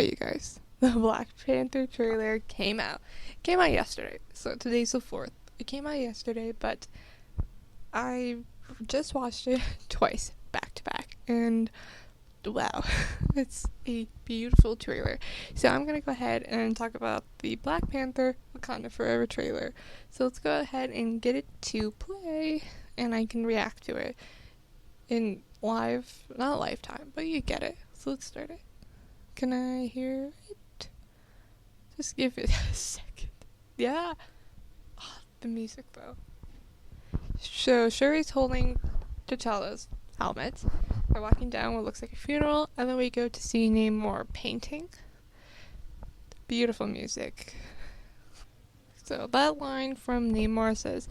Alright, you guys. The Black Panther trailer came out. It came out yesterday. So today's the 4th. It came out yesterday, but I just watched it twice, back to back. And wow, it's a beautiful trailer. So I'm going to go ahead and talk about the Black Panther Wakanda Forever trailer. So let's go ahead and get it to play, and I can react to it in live, not lifetime, but you get it. So let's start it. Can I hear it? Just give it a second. Yeah. Oh, the music though. So Shuri's holding T'Challa's helmet. They're walking down what looks like a funeral, and then we go to see Namor painting. Beautiful music. So that line from Namor says,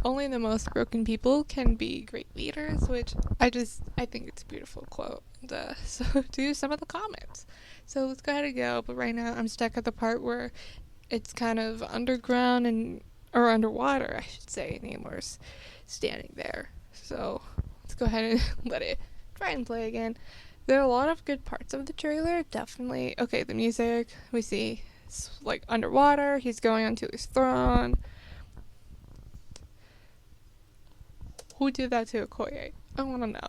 "Only the most broken people can be great leaders," which I think it's a beautiful quote. And, so do some of the comments. So let's go ahead and go, but right now I'm stuck at the part where it's kind of underground or underwater, I should say. Namor's standing there. So let's go ahead and let it try and play again. There are a lot of good parts of the trailer, definitely. Okay, the music, we see it's like underwater, he's going onto his throne. Who did that to Okoye? I want to know.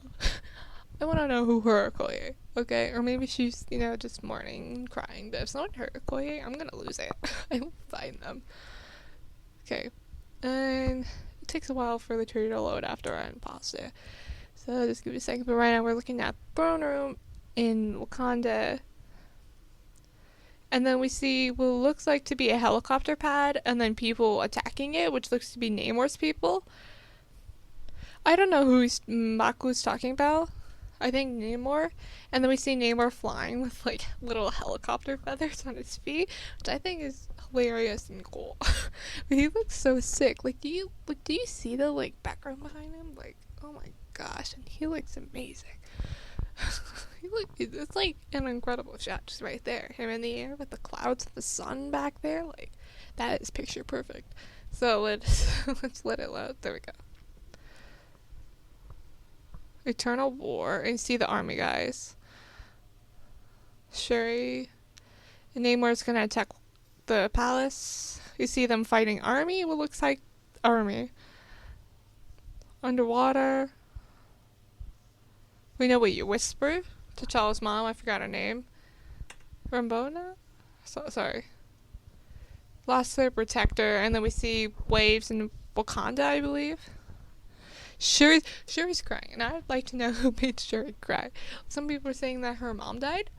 I want to know who hurt Okoye, okay? Or maybe she's, just mourning, crying. But if someone hurt Okoye, I'm gonna lose it. I will find them. Okay. And it takes a while for the trailer to load after I unpause it. So just give me a second. But right now we're looking at the throne room in Wakanda. And then we see what looks like to be a helicopter pad, and then people attacking it, which looks to be Namor's people. I don't know who Maku's talking about. I think Namor. And then we see Namor flying with like little helicopter feathers on his feet, which I think is hilarious and cool. But he looks so sick. Do you see the background behind him? Oh my gosh, and he looks amazing. It's like an incredible shot just right there. Him in the air with the clouds and the sun back there. That is picture perfect. So let's let it load. There we go. Eternal War, and you see the army guys. Shuri and Namor's gonna attack the palace. You see them fighting army, what looks like army. Underwater. We know what you whispered. T'Challa's mom, I forgot her name. Rambona? Sorry. Lost their protector, and then we see waves in Wakanda, I believe. Shuri's crying, and I'd like to know who made Shuri cry. Some people are saying that her mom died,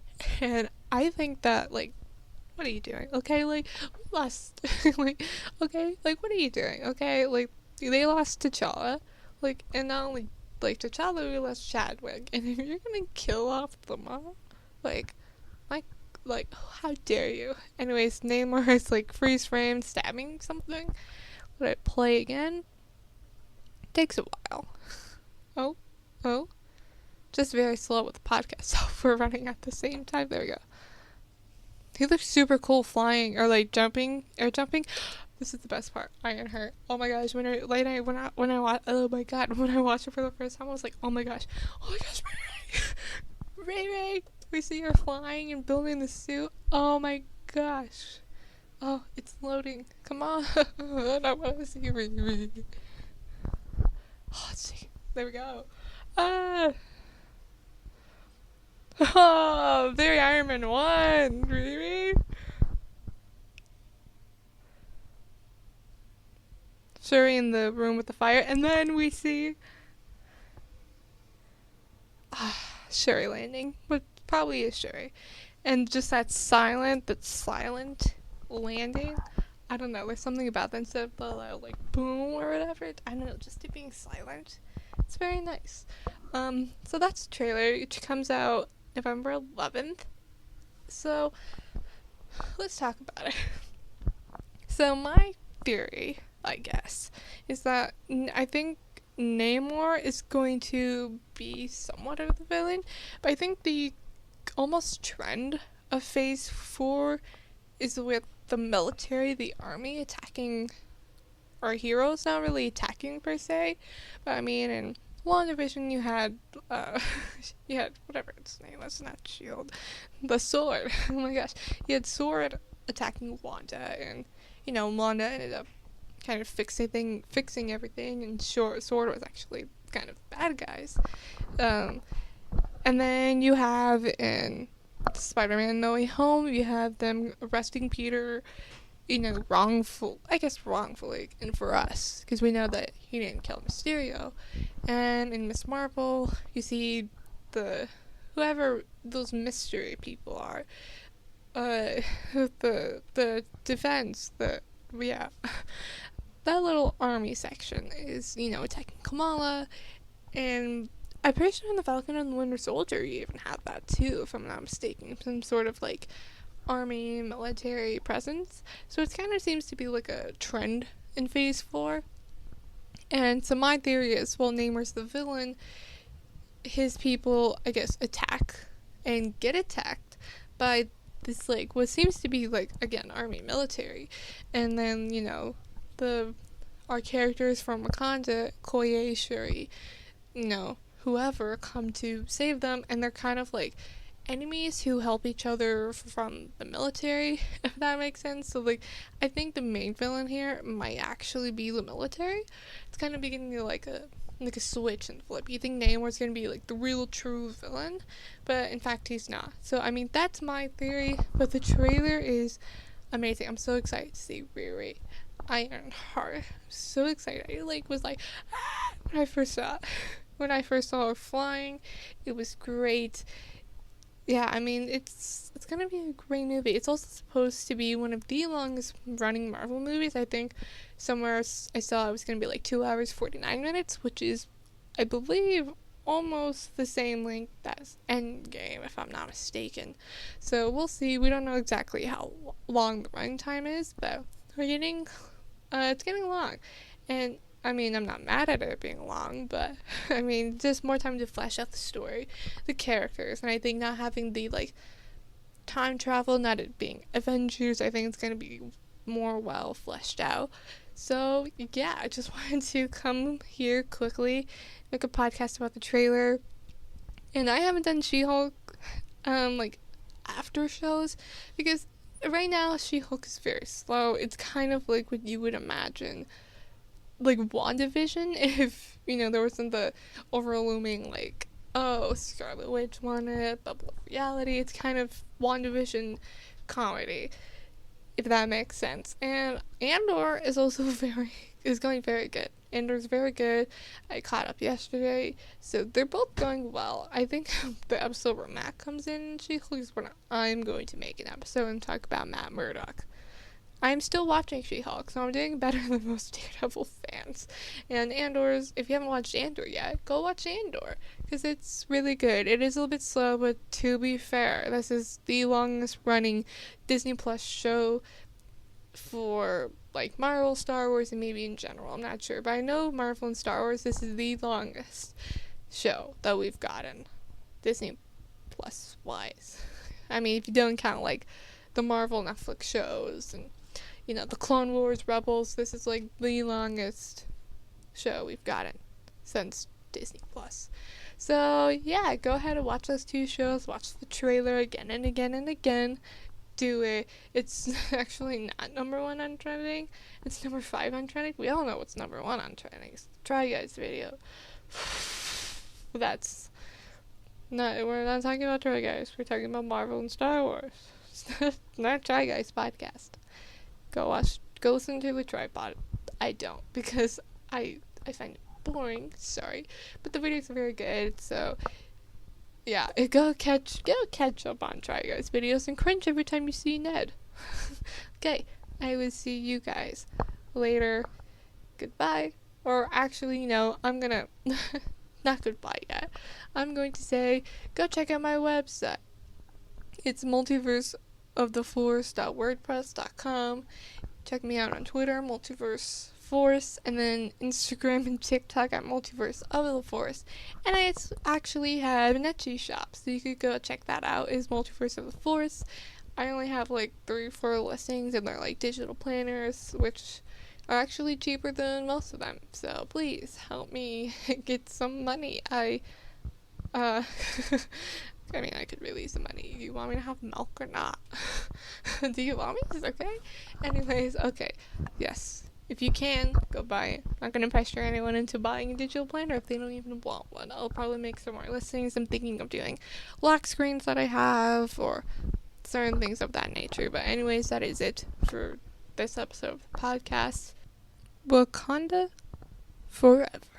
and I think that, what are you doing? Okay, we lost, okay, what are you doing? Okay, they lost T'Challa, and not only, T'Challa, we lost Chadwick, and if you're gonna kill off the mom, how dare you? Anyways, Namor is, freeze frame, stabbing something. Would I play again? Takes a while. Oh. Just very slow with the podcast software running at the same time. There we go. He looks super cool flying or air jumping. This is the best part. Iron Heart. Oh my gosh, when I watched it for the first time, I was like, oh my gosh, Ray. We see her flying and building the suit. Oh my gosh. Oh, it's loading. Come on. I want to see Ray. Oh, let's see. There we go. Oh, very Iron Man 1. Really? Shuri in the room with the fire. And then we see Shuri landing. But probably is Shuri. And just that silent landing. I don't know, there's something about that instead of the boom or whatever. I don't know, just it being silent. It's very nice. So that's the trailer. It comes out November 11th. So let's talk about it. So my theory, I guess, is that I think Namor is going to be somewhat of the villain, but I think the almost trend of Phase 4 is with the military, the army attacking our heroes, not really attacking per se, but I mean in WandaVision, you had, you had, whatever its name was, not Shield, the Sword. Oh my gosh. You had Sword attacking Wanda, and, Wanda ended up kind of fixing everything, and Sword was actually kind of bad guys. And then you have in Spider-Man No Way Home, you have them arresting Peter, wrongfully, and for us, because we know that he didn't kill Mysterio. And in Miss Marvel, you see whoever those mystery people are, the defense, that little army section is, attacking Kamala, and I'm pretty sure in the Falcon and the Winter Soldier you even have that too, if I'm not mistaken, some sort of like army military presence. So it kind of seems to be like a trend in Phase 4. And so my theory is, well, Namor's the villain, his people, I guess, attack and get attacked by this, like, what seems to be, like, again, army military. And then, our characters from Wakanda, Koye, Shuri, whoever, come to save them, and they're kind of, like, enemies who help each other from the military, if that makes sense. So, like, I think the main villain here might actually be the military. It's kind of beginning to, like a switch and flip. You think Namor's gonna be, like, the real true villain, but in fact he's not. So, I mean, that's my theory, but the trailer is amazing. I'm so excited to see Riri Ironheart. I'm so excited. I, was like, when I first saw her flying. It was great. Yeah, I mean, it's gonna be a great movie. It's also supposed to be one of the longest running Marvel movies. I think somewhere I saw it was gonna be like 2 hours 49 minutes, which is, I believe, almost the same length as Endgame, if I'm not mistaken. So we'll see. We don't know exactly how long the running time is, but it's getting long. And I mean, I'm not mad at it being long, but I mean, just more time to flesh out the story, the characters, and I think not having the, like, time travel, not it being Avengers, I think it's going to be more well fleshed out. So, yeah, I just wanted to come here quickly, make a podcast about the trailer, and I haven't done She-Hulk, after shows, because right now She-Hulk is very slow. It's kind of like what you would imagine, like, WandaVision, if, there wasn't the overlooming, like, oh, Scarlet Witch wanted bubble of reality. It's kind of WandaVision comedy, if that makes sense. And Andor is also going very good. Andor's very good. I caught up yesterday, so they're both going well. I think the episode where Matt comes in, She-Hulk, is when I'm going to make an episode and talk about Matt Murdock. I'm still watching She-Hulk, so I'm doing better than most Daredevil fans. And Andor's, if you haven't watched Andor yet, go watch Andor, because it's really good. It is a little bit slow, but to be fair, this is the longest running Disney Plus show for, like, Marvel, Star Wars, and maybe in general. I'm not sure, but I know Marvel and Star Wars, this is the longest show that we've gotten, Disney Plus wise. I mean, if you don't count, like, the Marvel Netflix shows and, the Clone Wars, Rebels, this is, like, the longest show we've gotten since Disney Plus. So, yeah, go ahead and watch those two shows, watch the trailer again and again and again. Do it. It's actually not number 1 on trending. It's number 5 on trending. We all know what's number 1 on trending. It's Try Guys video. We're not talking about Try Guys. We're talking about Marvel and Star Wars. Not Try Guys podcast. Go listen to the Tripod. I don't, because I find it boring, sorry, but the videos are very good. So yeah, go catch up on Try Guys videos and cringe every time you see Ned. Okay, I will see you guys later. Goodbye. Or actually, I'm gonna not goodbye yet. I'm going to say, go check out my website. It's multiverseoftheforce.wordpress.com. Check me out on Twitter, multiverseforce, and then Instagram and TikTok at multiverseoftheforce. And I actually have an Etsy shop, so you could go check that out. It's Multiverse of the Force. I only have like 3 or 4 listings, and they're like digital planners, which are actually cheaper than most of them. So please help me get some money. Uh, I mean, I could really use the money. Do you want me to have milk or not? Do you want me? Is it okay? Anyways, okay. Yes. If you can, go buy it. I'm not going to pressure anyone into buying a digital planner if they don't even want one. I'll probably make some more listings. I'm thinking of doing lock screens that I have or certain things of that nature. But anyways, that is it for this episode of the podcast. Wakanda Forever.